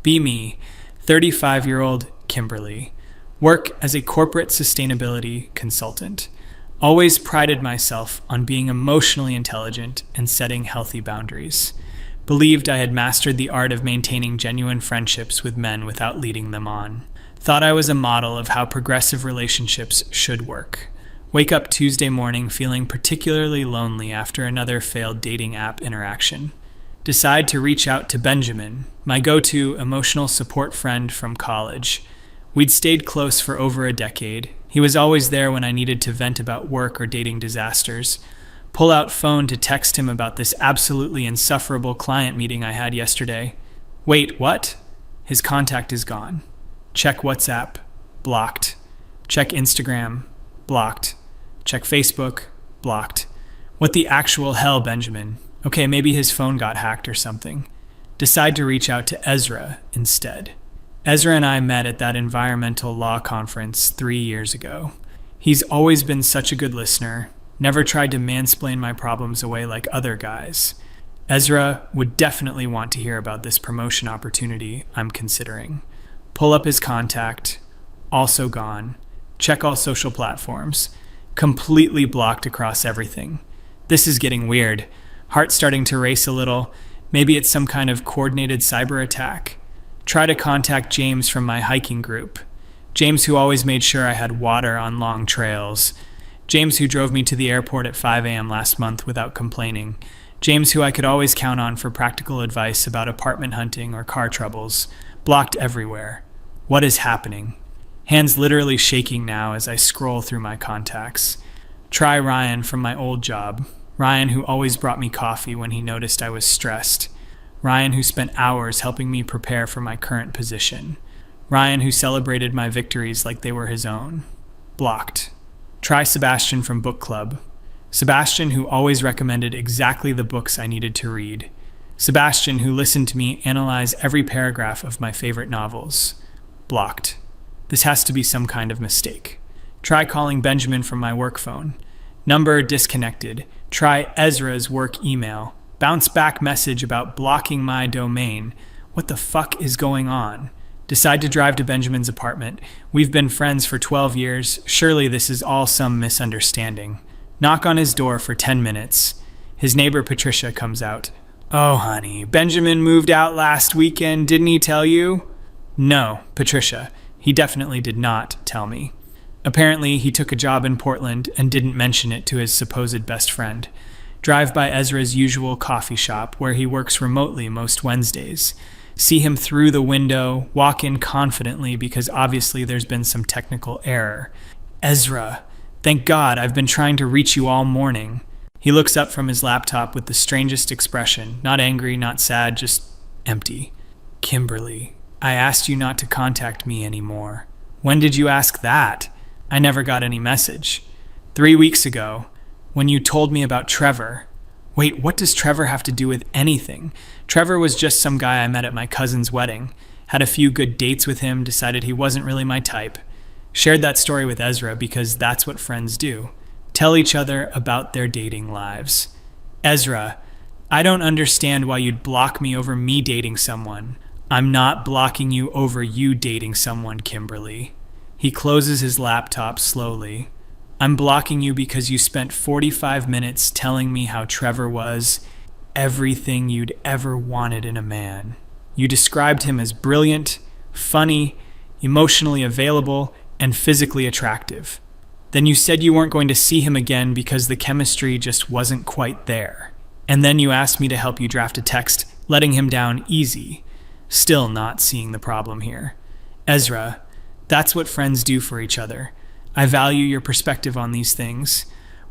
Be me, 35-year-old Kimberly. Work as a corporate sustainability consultant. Always prided myself on being emotionally intelligent and setting healthy boundaries. Believed I had mastered the art of maintaining genuine friendships with men without leading them on. Thought I was a model of how progressive relationships should work. Wake up Tuesday morning feeling particularly lonely after another failed dating app interaction. Decide to reach out to Benjamin, my go-to emotional support friend from college. We'd stayed close for over a decade. He was always there when I needed to vent about work or dating disasters. Pull out phone to text him about this absolutely insufferable client meeting I had yesterday. Wait, what? His contact is gone. Check WhatsApp. Blocked. Check Instagram. Blocked. Check Facebook. Blocked. What the actual hell, Benjamin? Okay, maybe his phone got hacked or something. Decide to reach out to Ezra instead. Ezra and I met at that environmental law conference 3 years ago. He's always been such a good listener, never tried to mansplain my problems away like other guys. Ezra would definitely want to hear about this promotion opportunity I'm considering. Pull up his contact, also gone. Check all social platforms. Completely blocked across everything. This is getting weird. Heart starting to race a little. Maybe it's some kind of coordinated cyber attack. Try to contact James from my hiking group. James who always made sure I had water on long trails. James who drove me to the airport at 5 a.m. last month without complaining. James who I could always count on for practical advice about apartment hunting or car troubles. Blocked everywhere. What is happening? Hands literally shaking now as I scroll through my contacts. Try Ryan from my old job. Ryan who always brought me coffee when he noticed I was stressed. Ryan who spent hours helping me prepare for my current position. Ryan who celebrated my victories like they were his own. Blocked. Try Sebastian from book club. Sebastian who always recommended exactly the books I needed to read. Sebastian who listened to me analyze every paragraph of my favorite novels. Blocked. This has to be some kind of mistake. Try calling Benjamin from my work phone. Number disconnected. Try Ezra's work email. Bounce back message about blocking my domain. What the fuck is going on? Decide to drive to Benjamin's apartment. We've been friends for 12 years. Surely this is all some misunderstanding. Knock on his door for 10 minutes. His neighbor Patricia comes out. Oh, honey, Benjamin moved out last weekend, didn't he tell you? No, Patricia. He definitely did not tell me. Apparently, he took a job in Portland and didn't mention it to his supposed best friend. Drive by Ezra's usual coffee shop, where he works remotely most Wednesdays. See him through the window, walk in confidently because obviously there's been some technical error. Ezra, thank God, I've been trying to reach you all morning. He looks up from his laptop with the strangest expression, not angry, not sad, just empty. Kimberly, I asked you not to contact me anymore. When did you ask that? I never got any message. 3 weeks ago, when you told me about Trevor. Wait, what does Trevor have to do with anything? Trevor was just some guy I met at my cousin's wedding. Had a few good dates with him, decided he wasn't really my type. Shared that story with Ezra because that's what friends do. Tell each other about their dating lives. Ezra, I don't understand why you'd block me over me dating someone. I'm not blocking you over you dating someone, Kimberly. He closes his laptop slowly. I'm blocking you because you spent 45 minutes telling me how Trevor was everything you'd ever wanted in a man. You described him as brilliant, funny, emotionally available, and physically attractive. Then you said you weren't going to see him again because the chemistry just wasn't quite there. And then you asked me to help you draft a text, letting him down easy. Still not seeing the problem here. Ezra, that's what friends do for each other. I value your perspective on these things.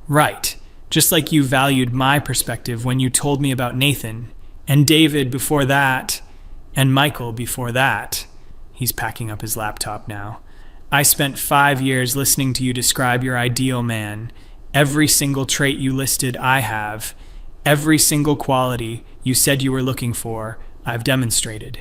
Right, just like you valued my perspective when you told me about Nathan, and David before that, and Michael before that. He's packing up his laptop now. I spent 5 years listening to you describe your ideal man. Every single trait you listed, I have. Every single quality you said you were looking for, I've demonstrated.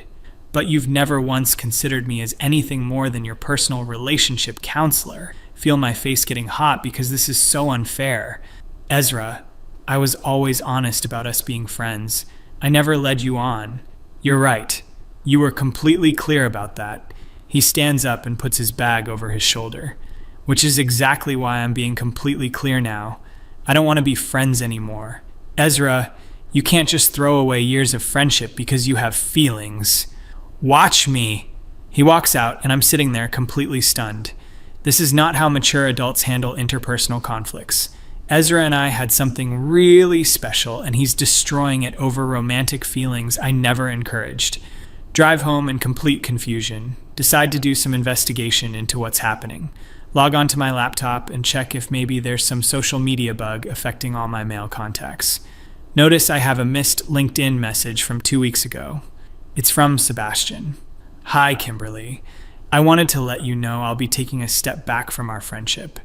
But you've never once considered me as anything more than your personal relationship counselor. Feel my face getting hot because this is so unfair. Ezra, I was always honest about us being friends. I never led you on. You're right. You were completely clear about that. He stands up and puts his bag over his shoulder. Which is exactly why I'm being completely clear now. I don't want to be friends anymore. Ezra, you can't just throw away years of friendship because you have feelings. Watch me. He walks out, and I'm sitting there completely stunned. This is not how mature adults handle interpersonal conflicts. Ezra and I had something really special, and he's destroying it over romantic feelings I never encouraged. Drive home in complete confusion. Decide to do some investigation into what's happening. Log onto my laptop and check if maybe there's some social media bug affecting all my male contacts. Notice I have a missed LinkedIn message from 2 weeks ago. It's from Sebastian. Hi, Kimberly. I wanted to let you know I'll be taking a step back from our friendship.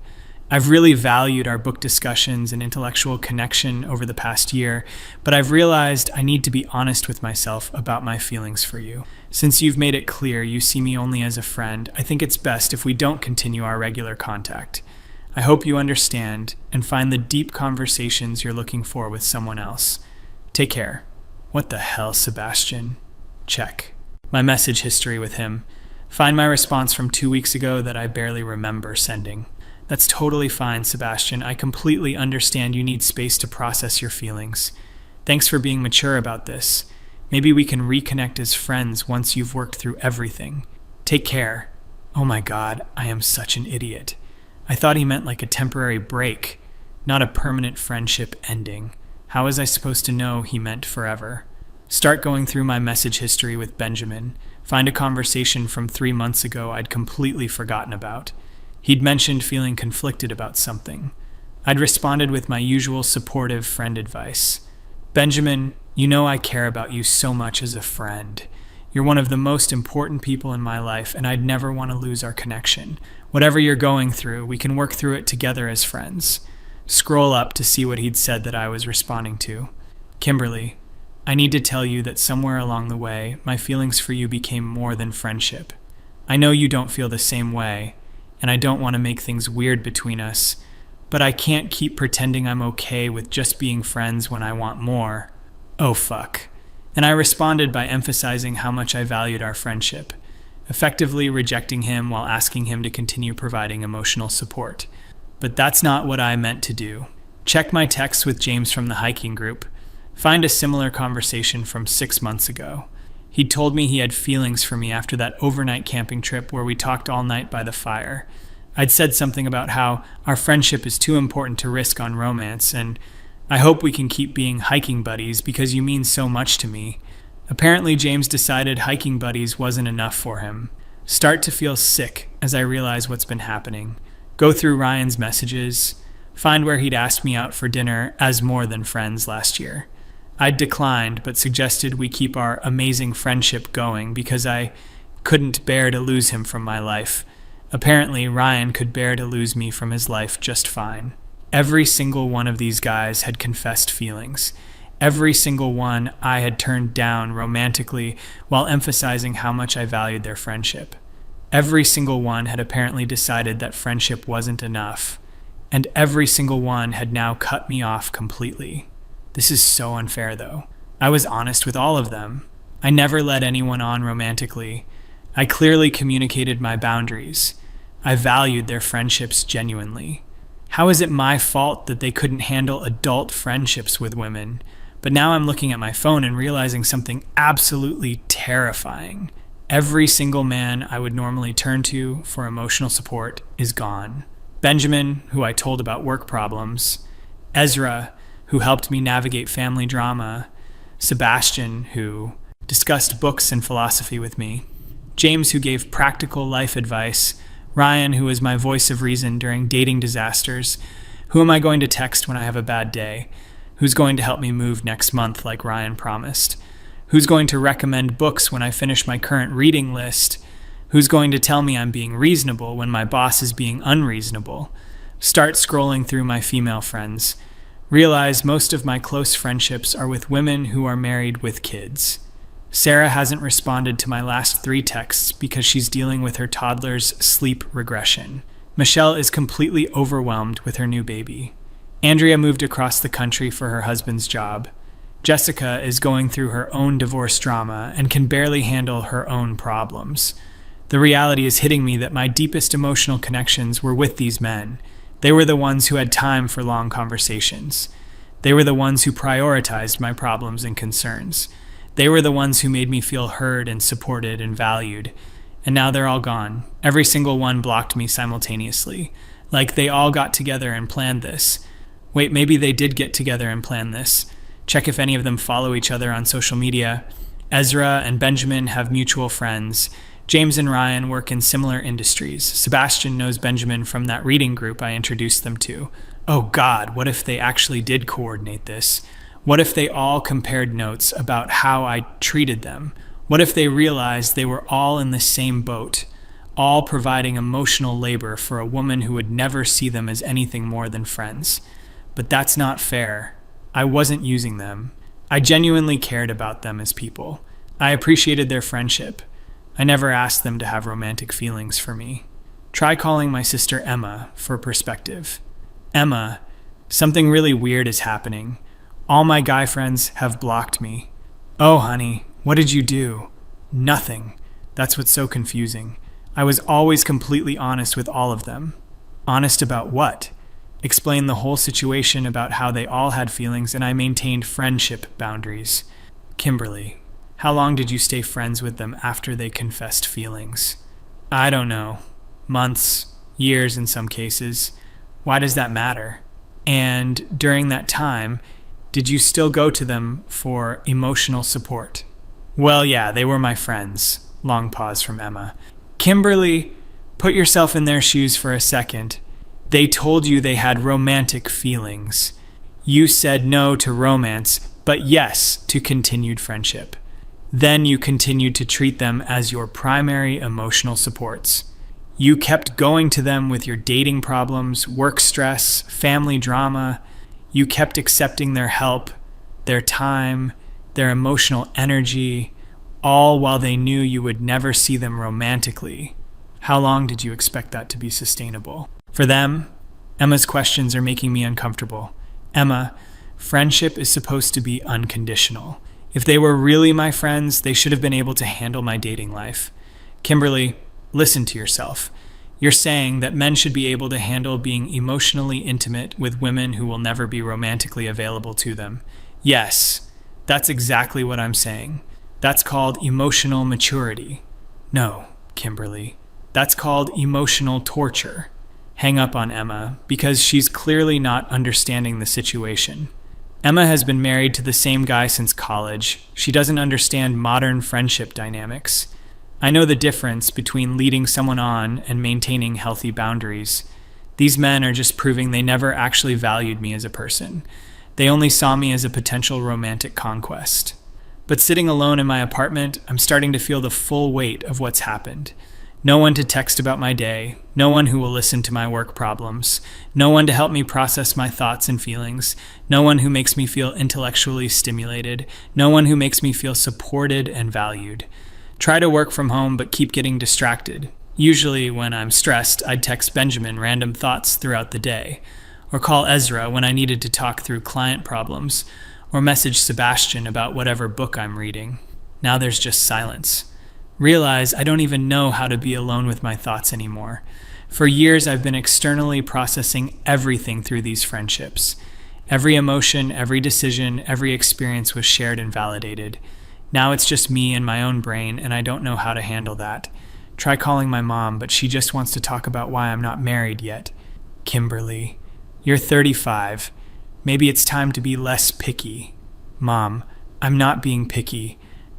I've really valued our book discussions and intellectual connection over the past year, but I've realized I need to be honest with myself about my feelings for you. Since you've made it clear you see me only as a friend, I think it's best if we don't continue our regular contact. I hope you understand and find the deep conversations you're looking for with someone else. Take care. What the hell, Sebastian? Check. My message history with him. Find my response from 2 weeks ago that I barely remember sending. That's totally fine, Sebastian. I completely understand you need space to process your feelings. Thanks for being mature about this. Maybe we can reconnect as friends once you've worked through everything. Take care. Oh my God, I am such an idiot. I thought he meant like a temporary break, not a permanent friendship ending. How was I supposed to know he meant forever? Start going through my message history with Benjamin. Find a conversation from 3 months ago I'd completely forgotten about. He'd mentioned feeling conflicted about something. I'd responded with my usual supportive friend advice. Benjamin, you know I care about you so much as a friend. You're one of the most important people in my life, and I'd never want to lose our connection. Whatever you're going through, we can work through it together as friends. Scroll up to see what he'd said that I was responding to. Kimberly, I need to tell you that somewhere along the way, my feelings for you became more than friendship. I know you don't feel the same way, and I don't want to make things weird between us, but I can't keep pretending I'm okay with just being friends when I want more. Oh fuck. And I responded by emphasizing how much I valued our friendship, effectively rejecting him while asking him to continue providing emotional support. But that's not what I meant to do. Check my texts with James from the hiking group. Find a similar conversation from 6 months ago. He'd told me he had feelings for me after that overnight camping trip where we talked all night by the fire. I'd said something about how our friendship is too important to risk on romance, and I hope we can keep being hiking buddies because you mean so much to me. Apparently, James decided hiking buddies wasn't enough for him. Start to feel sick as I realize what's been happening. Go through Ryan's messages. Find where he'd asked me out for dinner as more than friends last year. I'd declined, but suggested we keep our amazing friendship going because I couldn't bear to lose him from my life. Apparently, Ryan could bear to lose me from his life just fine. Every single one of these guys had confessed feelings. Every single one I had turned down romantically while emphasizing how much I valued their friendship. Every single one had apparently decided that friendship wasn't enough. And every single one had now cut me off completely. This is so unfair, though. I was honest with all of them. I never led anyone on romantically. I clearly communicated my boundaries. I valued their friendships genuinely. How is it my fault that they couldn't handle adult friendships with women? But now I'm looking at my phone and realizing something absolutely terrifying. Every single man I would normally turn to for emotional support is gone. Benjamin, who I told about work problems. Ezra, who helped me navigate family drama. Sebastian, who discussed books and philosophy with me. James, who gave practical life advice. Ryan, who was my voice of reason during dating disasters. Who am I going to text when I have a bad day? Who's going to help me move next month like Ryan promised? Who's going to recommend books when I finish my current reading list? Who's going to tell me I'm being reasonable when my boss is being unreasonable? Start scrolling through my female friends. Realize most of my close friendships are with women who are married with kids. Sarah hasn't responded to my last 3 texts because she's dealing with her toddler's sleep regression. Michelle is completely overwhelmed with her new baby. Andrea moved across the country for her husband's job. Jessica is going through her own divorce drama and can barely handle her own problems. The reality is hitting me that my deepest emotional connections were with these men. They were the ones who had time for long conversations. They were the ones who prioritized my problems and concerns. They were the ones who made me feel heard and supported and valued. And now they're all gone. Every single one blocked me simultaneously. Like they all got together and planned this. Wait, maybe they did get together and plan this. Check if any of them follow each other on social media. Ezra and Benjamin have mutual friends. James and Ryan work in similar industries. Sebastian knows Benjamin from that reading group I introduced them to. Oh God, what if they actually did coordinate this? What if they all compared notes about how I treated them? What if they realized they were all in the same boat, all providing emotional labor for a woman who would never see them as anything more than friends? But that's not fair. I wasn't using them. I genuinely cared about them as people. I appreciated their friendship. I never asked them to have romantic feelings for me. Try calling my sister Emma for perspective. Emma, something really weird is happening. All my guy friends have blocked me. Oh, honey, what did you do? Nothing. That's what's so confusing. I was always completely honest with all of them. Honest about what? Explained the whole situation about how they all had feelings and I maintained friendship boundaries. Kimberly, how long did you stay friends with them after they confessed feelings? I don't know. Months, years in some cases. Why does that matter? And during that time, did you still go to them for emotional support? Well, yeah, they were my friends. Long pause from Emma. Kimberly, put yourself in their shoes for a second. They told you they had romantic feelings. You said no to romance, but yes to continued friendship. Then you continued to treat them as your primary emotional supports. You kept going to them with your dating problems, work stress, family drama. You kept accepting their help, their time, their emotional energy, all while they knew you would never see them romantically. How long did you expect that to be sustainable? For them, Emma's questions are making me uncomfortable. Emma, friendship is supposed to be unconditional. If they were really my friends, they should have been able to handle my dating life. Kimberly, listen to yourself. You're saying that men should be able to handle being emotionally intimate with women who will never be romantically available to them. Yes, that's exactly what I'm saying. That's called emotional maturity. No, Kimberly, that's called emotional torture. Hang up on Emma because she's clearly not understanding the situation. Emma has been married to the same guy since college. She doesn't understand modern friendship dynamics. I know the difference between leading someone on and maintaining healthy boundaries. These men are just proving they never actually valued me as a person. They only saw me as a potential romantic conquest. But sitting alone in my apartment, I'm starting to feel the full weight of what's happened. No one to text about my day, no one who will listen to my work problems, no one to help me process my thoughts and feelings, no one who makes me feel intellectually stimulated, no one who makes me feel supported and valued. Try to work from home but keep getting distracted. Usually when I'm stressed, I'd text Benjamin random thoughts throughout the day, or call Ezra when I needed to talk through client problems, or message Sebastian about whatever book I'm reading. Now there's just silence. Realize I don't even know how to be alone with my thoughts anymore. For years, I've been externally processing everything through these friendships. Every emotion, every decision, every experience was shared and validated. Now it's just me and my own brain, and I don't know how to handle that. Try calling my mom, but she just wants to talk about why I'm not married yet. Kimberly, you're 35. Maybe it's time to be less picky. Mom, I'm not being picky.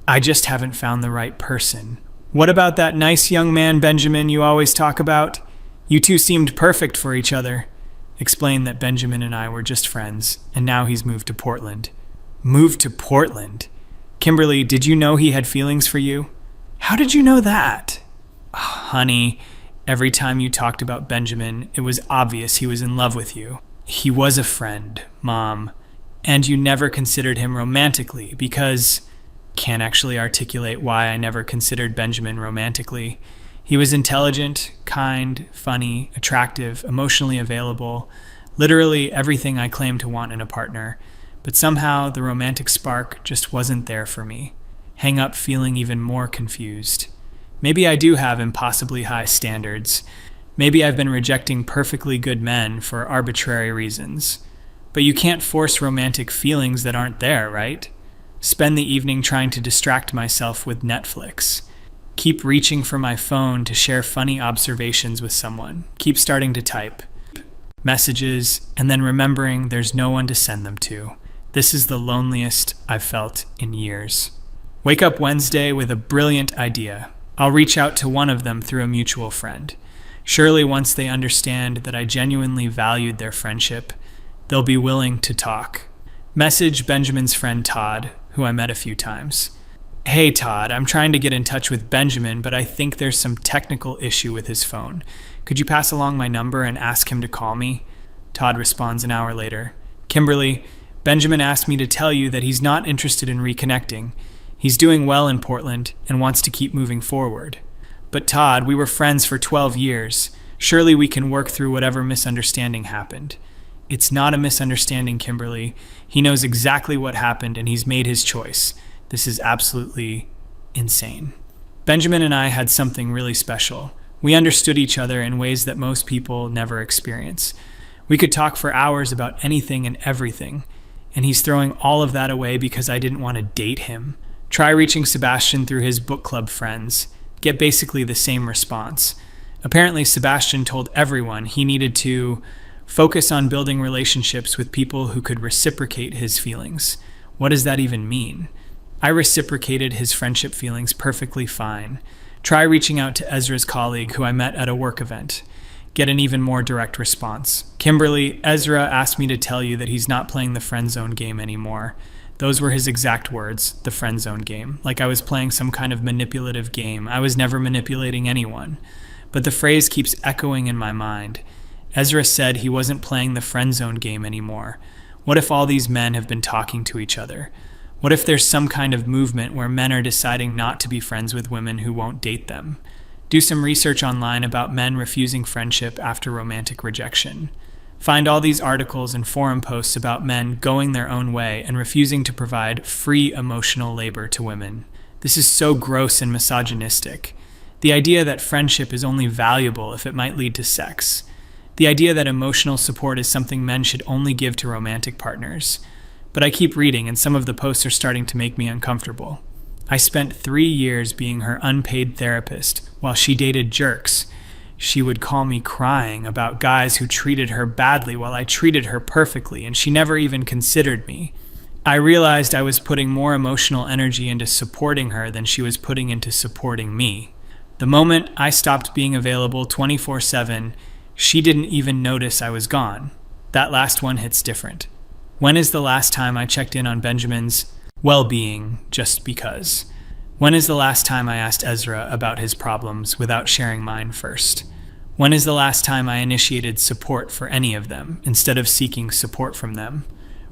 I just haven't found the right person. What about that nice young man, Benjamin, you always talk about? You two seemed perfect for each other. Explained that Benjamin and I were just friends, and now he's moved to Portland. Moved to Portland? Kimberly, did you know he had feelings for you? How did you know that? Oh, honey, every time you talked about Benjamin, it was obvious he was in love with you. He was a friend, Mom. And you never considered him romantically because... Can't actually articulate why I never considered Benjamin romantically. He was intelligent, kind, funny, attractive, emotionally available, literally everything I claim to want in a partner. But somehow the romantic spark just wasn't there for me. Hang up feeling even more confused. Maybe I do have impossibly high standards. Maybe I've been rejecting perfectly good men for arbitrary reasons. But you can't force romantic feelings that aren't there, right? Spend the evening trying to distract myself with Netflix. Keep reaching for my phone to share funny observations with someone. Keep starting to type messages and then remembering there's no one to send them to. This is the loneliest I've felt in years. Wake up Wednesday with a brilliant idea. I'll reach out to one of them through a mutual friend. Surely once they understand that I genuinely valued their friendship, they'll be willing to talk. Message Benjamin's friend Todd, who I met a few times. Hey Todd, I'm trying to get in touch with Benjamin, but I think there's some technical issue with his phone. Could you pass along my number and ask him to call me? Todd responds an hour later. Kimberly, Benjamin asked me to tell you that he's not interested in reconnecting. He's doing well in Portland and wants to keep moving forward. But Todd, we were friends for 12 years. Surely we can work through whatever misunderstanding happened. It's not a misunderstanding, Kimberly. He knows exactly what happened and he's made his choice. This is absolutely insane. Benjamin and I had something really special. We understood each other in ways that most people never experience. We could talk for hours about anything and everything, and he's throwing all of that away because I didn't want to date him. Try reaching Sebastian through his book club friends. Get basically the same response. Apparently, Sebastian told everyone he needed to focus on building relationships with people who could reciprocate his feelings. What does that even mean? I reciprocated his friendship feelings perfectly fine. Try reaching out to Ezra's colleague who I met at a work event. Get an even more direct response. Kimberly, Ezra asked me to tell you that he's not playing the Friendzone game anymore. Those were his exact words, the Friendzone game. Like I was playing some kind of manipulative game. I was never manipulating anyone. But the phrase keeps echoing in my mind. Ezra said he wasn't playing the Friendzone game anymore. What if all these men have been talking to each other? What if there's some kind of movement where men are deciding not to be friends with women who won't date them? Do some research online about men refusing friendship after romantic rejection. Find all these articles and forum posts about men going their own way and refusing to provide free emotional labor to women. This is so gross and misogynistic. The idea that friendship is only valuable if it might lead to sex. The idea that emotional support is something men should only give to romantic partners. But I keep reading and some of the posts are starting to make me uncomfortable. I spent 3 years being her unpaid therapist while she dated jerks. She would call me crying about guys who treated her badly while I treated her perfectly, and she never even considered me. I realized I was putting more emotional energy into supporting her than she was putting into supporting me. The moment I stopped being available 24/7, she didn't even notice I was gone. That last one hits different. When is the last time I checked in on Benjamin's well-being just because? When is the last time I asked Ezra about his problems without sharing mine first? When is the last time I initiated support for any of them instead of seeking support from them?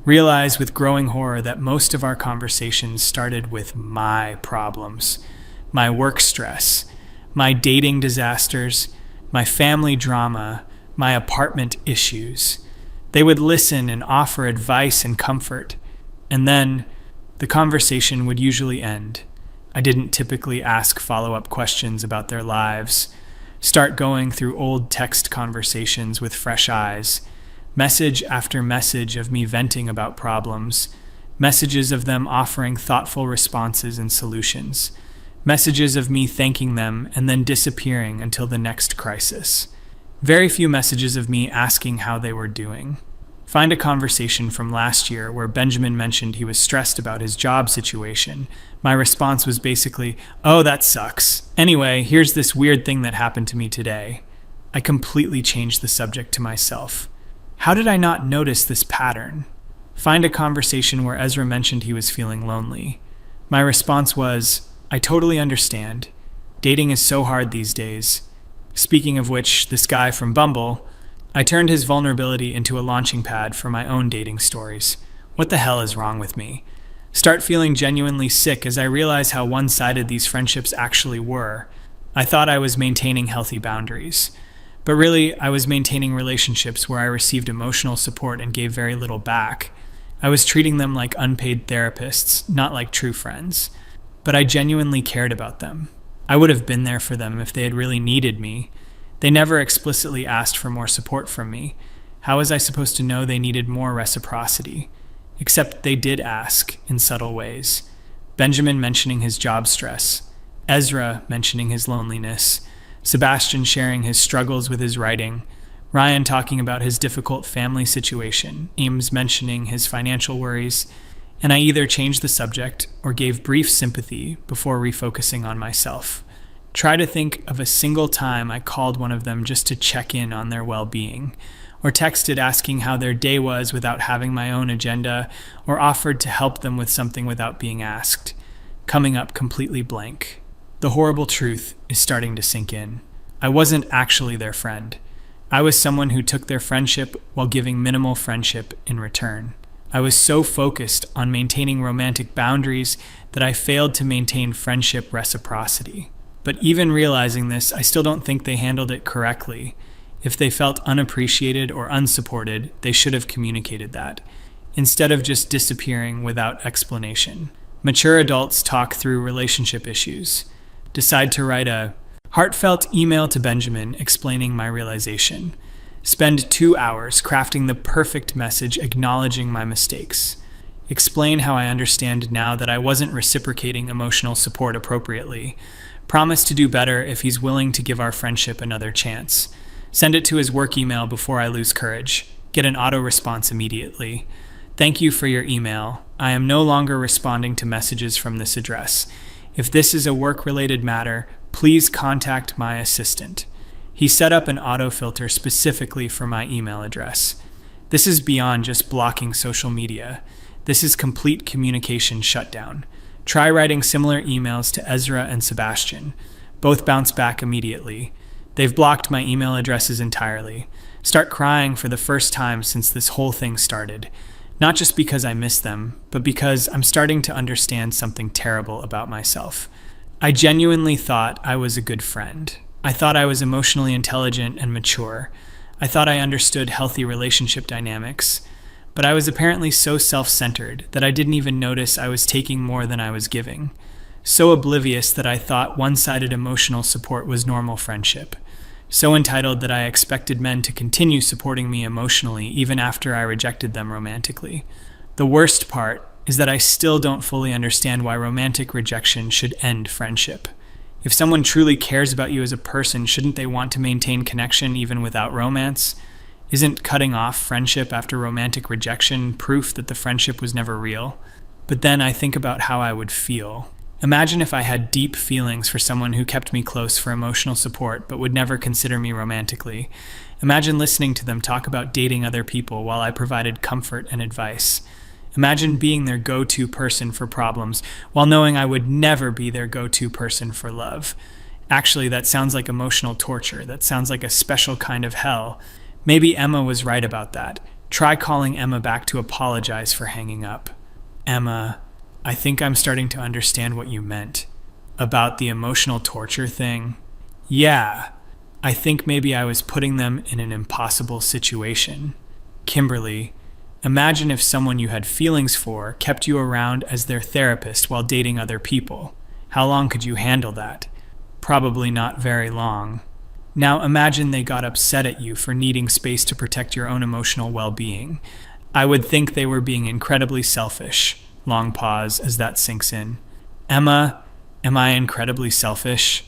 Realize with growing horror that most of our conversations started with my problems, my work stress, my dating disasters, my family drama, my apartment issues. They would listen and offer advice and comfort, and then the conversation would usually end. I didn't typically ask follow-up questions about their lives, start going through old text conversations with fresh eyes, message after message of me venting about problems, messages of them offering thoughtful responses and solutions, messages of me thanking them and then disappearing until the next crisis. Very few messages of me asking how they were doing. Find a conversation from last year where Benjamin mentioned he was stressed about his job situation. My response was basically, "Oh, that sucks. Anyway, here's this weird thing that happened to me today." I completely changed the subject to myself. How did I not notice this pattern? Find a conversation where Ezra mentioned he was feeling lonely. My response was, "I totally understand. Dating is so hard these days." Speaking of which, this guy from Bumble, I turned his vulnerability into a launching pad for my own dating stories. What the hell is wrong with me? Start feeling genuinely sick as I realize how one-sided these friendships actually were. I thought I was maintaining healthy boundaries. But really, I was maintaining relationships where I received emotional support and gave very little back. I was treating them like unpaid therapists, not like true friends. But I genuinely cared about them. I would have been there for them if they had really needed me. They never explicitly asked for more support from me. How was I supposed to know they needed more reciprocity? Except they did ask in subtle ways. Benjamin mentioning his job stress, Ezra mentioning his loneliness, Sebastian sharing his struggles with his writing, Ryan talking about his difficult family situation, Ames mentioning his financial worries, and I either changed the subject or gave brief sympathy before refocusing on myself. Try to think of a single time I called one of them just to check in on their well-being, or texted asking how their day was without having my own agenda, or offered to help them with something without being asked, coming up completely blank. The horrible truth is starting to sink in. I wasn't actually their friend. I was someone who took their friendship while giving minimal friendship in return. I was so focused on maintaining romantic boundaries that I failed to maintain friendship reciprocity. But even realizing this, I still don't think they handled it correctly. If they felt unappreciated or unsupported, they should have communicated that, instead of just disappearing without explanation. Mature adults talk through relationship issues. Decide to write a heartfelt email to Benjamin explaining my realization. Spend 2 hours crafting the perfect message acknowledging my mistakes. Explain how I understand now that I wasn't reciprocating emotional support appropriately. Promise to do better if he's willing to give our friendship another chance. Send it to his work email before I lose courage. Get an auto response immediately. Thank you for your email. I am no longer responding to messages from this address. If this is a work-related matter, please contact my assistant. He set up an autofilter specifically for my email address. This is beyond just blocking social media. This is complete communication shutdown. Try writing similar emails to Ezra and Sebastian. Both bounce back immediately. They've blocked my email addresses entirely. Start crying for the first time since this whole thing started. Not just because I miss them, but because I'm starting to understand something terrible about myself. I genuinely thought I was a good friend. I thought I was emotionally intelligent and mature. I thought I understood healthy relationship dynamics. But I was apparently so self-centered that I didn't even notice I was taking more than I was giving. So oblivious that I thought one-sided emotional support was normal friendship. So entitled that I expected men to continue supporting me emotionally even after I rejected them romantically. The worst part is that I still don't fully understand why romantic rejection should end friendship. If someone truly cares about you as a person, shouldn't they want to maintain connection even without romance? Isn't cutting off friendship after romantic rejection proof that the friendship was never real? But then I think about how I would feel. Imagine if I had deep feelings for someone who kept me close for emotional support but would never consider me romantically. Imagine listening to them talk about dating other people while I provided comfort and advice. Imagine being their go-to person for problems while knowing I would never be their go-to person for love. Actually, that sounds like emotional torture. That sounds like a special kind of hell. Maybe Emma was right about that. Try calling Emma back to apologize for hanging up. Emma, I think I'm starting to understand what you meant. About the emotional torture thing? Yeah, I think maybe I was putting them in an impossible situation. Kimberly, imagine if someone you had feelings for kept you around as their therapist while dating other people. How long could you handle that? Probably not very long. Now imagine they got upset at you for needing space to protect your own emotional well-being. I would think they were being incredibly selfish. Long pause as that sinks in. Emma, am I incredibly selfish?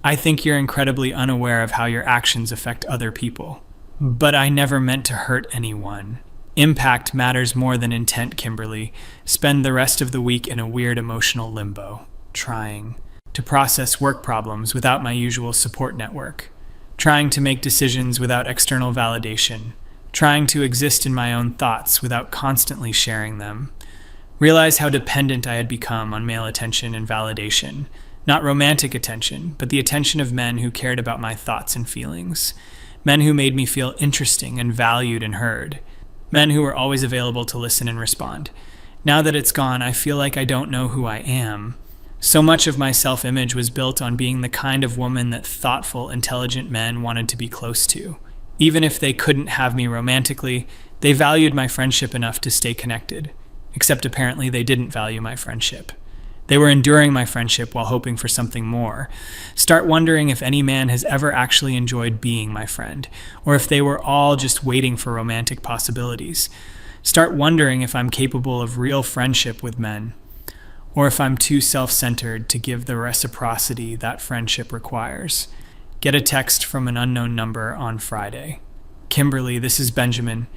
I think you're incredibly unaware of how your actions affect other people. But I never meant to hurt anyone. Impact matters more than intent, Kimberly. Spend the rest of the week in a weird emotional limbo, trying to process work problems without my usual support network, trying to make decisions without external validation, trying to exist in my own thoughts without constantly sharing them. Realize how dependent I had become on male attention and validation. Not romantic attention, but the attention of men who cared about my thoughts and feelings. Men who made me feel interesting and valued and heard. Men who were always available to listen and respond. Now that it's gone, I feel like I don't know who I am. So much of my self-image was built on being the kind of woman that thoughtful, intelligent men wanted to be close to. Even if they couldn't have me romantically, they valued my friendship enough to stay connected. except apparently they didn't value my friendship. They were enduring my friendship while hoping for something more. Start wondering if any man has ever actually enjoyed being my friend, or if they were all just waiting for romantic possibilities. Start wondering if I'm capable of real friendship with men, or if I'm too self-centered to give the reciprocity that friendship requires. Get a text from an unknown number on Friday. Kimberly, this is Benjamin.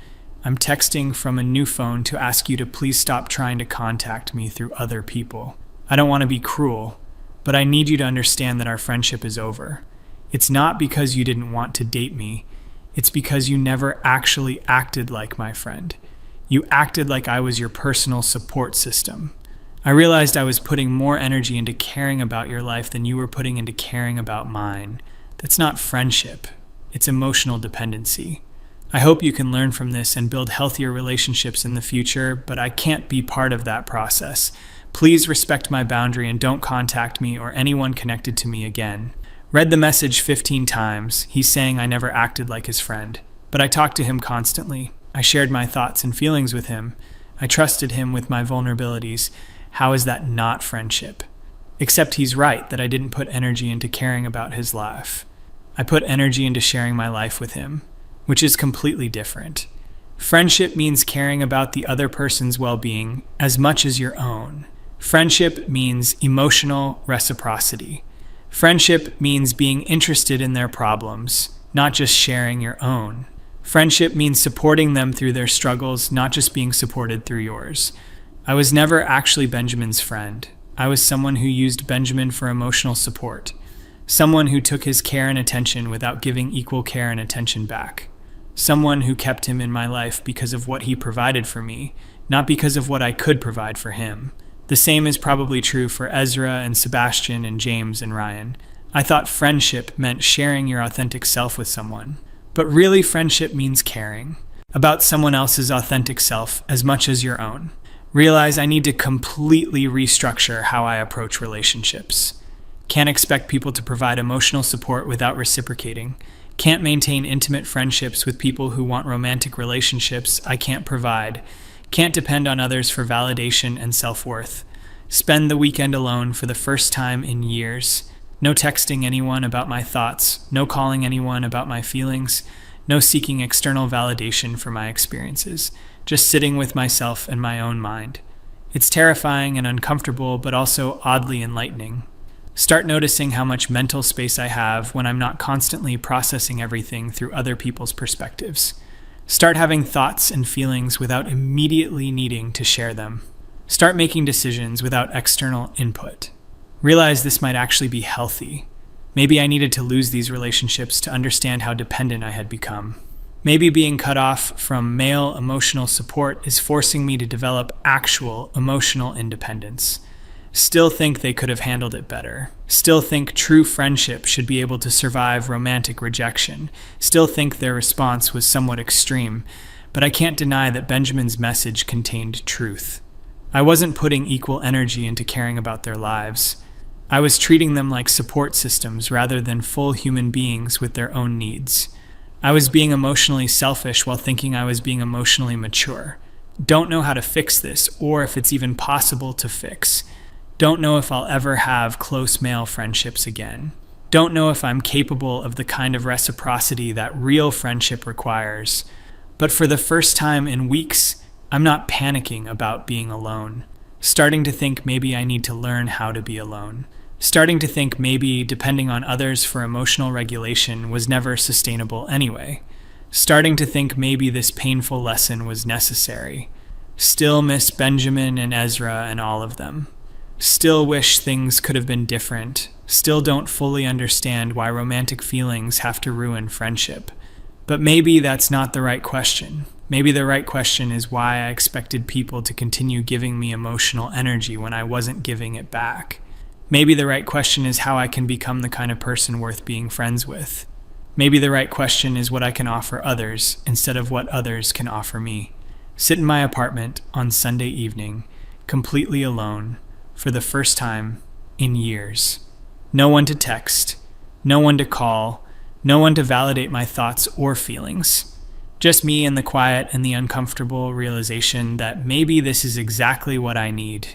I'm texting from a new phone to ask you to please stop trying to contact me through other people. I don't want to be cruel, but I need you to understand that our friendship is over. It's not because you didn't want to date me. It's because you never actually acted like my friend. You acted like I was your personal support system. I realized I was putting more energy into caring about your life than you were putting into caring about mine. That's not friendship. It's emotional dependency. I hope you can learn from this and build healthier relationships in the future, but I can't be part of that process. Please respect my boundary and don't contact me or anyone connected to me again. Read the message 15 times. He's saying I never acted like his friend. But I talked to him constantly. I shared my thoughts and feelings with him. I trusted him with my vulnerabilities. How is that not friendship? Except he's right that I didn't put energy into caring about his life. I put energy into sharing my life with him, which is completely different. Friendship means caring about the other person's well-being as much as your own. Friendship means emotional reciprocity. Friendship means being interested in their problems, not just sharing your own. Friendship means supporting them through their struggles, not just being supported through yours. I was never actually Benjamin's friend. I was someone who used Benjamin for emotional support. Someone who took his care and attention without giving equal care and attention back. Someone who kept him in my life because of what he provided for me, not because of what I could provide for him. The same is probably true for Ezra and Sebastian and James and Ryan. I thought friendship meant sharing your authentic self with someone. But really, friendship means caring about someone else's authentic self as much as your own. Realize I need to completely restructure how I approach relationships. Can't expect people to provide emotional support without reciprocating. Can't maintain intimate friendships with people who want romantic relationships I can't provide. Can't depend on others for validation and self-worth. Spend the weekend alone for the first time in years. No texting anyone about my thoughts. No calling anyone about my feelings. No seeking external validation for my experiences. Just sitting with myself and my own mind. It's terrifying and uncomfortable, but also oddly enlightening. Start noticing how much mental space I have when I'm not constantly processing everything through other people's perspectives. Start having thoughts and feelings without immediately needing to share them. Start making decisions without external input. Realize this might actually be healthy. Maybe I needed to lose these relationships to understand how dependent I had become. Maybe being cut off from male emotional support is forcing me to develop actual emotional independence. Still think they could have handled it better. Still think true friendship should be able to survive romantic rejection. Still think their response was somewhat extreme, but I can't deny that Benjamin's message contained truth. I wasn't putting equal energy into caring about their lives. I was treating them like support systems rather than full human beings with their own needs. I was being emotionally selfish while thinking I was being emotionally mature. Don't know how to fix this, or if it's even possible to fix. Don't know if I'll ever have close male friendships again. Don't know if I'm capable of the kind of reciprocity that real friendship requires. But for the first time in weeks, I'm not panicking about being alone. Starting to think maybe I need to learn how to be alone. Starting to think maybe depending on others for emotional regulation was never sustainable anyway. Starting to think maybe this painful lesson was necessary. Still miss Benjamin and Ezra and all of them. Still wish things could have been different. Still don't fully understand why romantic feelings have to ruin friendship. But maybe that's not the right question. Maybe the right question is why I expected people to continue giving me emotional energy when I wasn't giving it back. Maybe the right question is how I can become the kind of person worth being friends with. Maybe the right question is what I can offer others instead of what others can offer me. Sit in my apartment on Sunday evening, completely alone, for the first time in years. No one to text, no one to call, no one to validate my thoughts or feelings. Just me in the quiet and the uncomfortable realization that maybe this is exactly what I need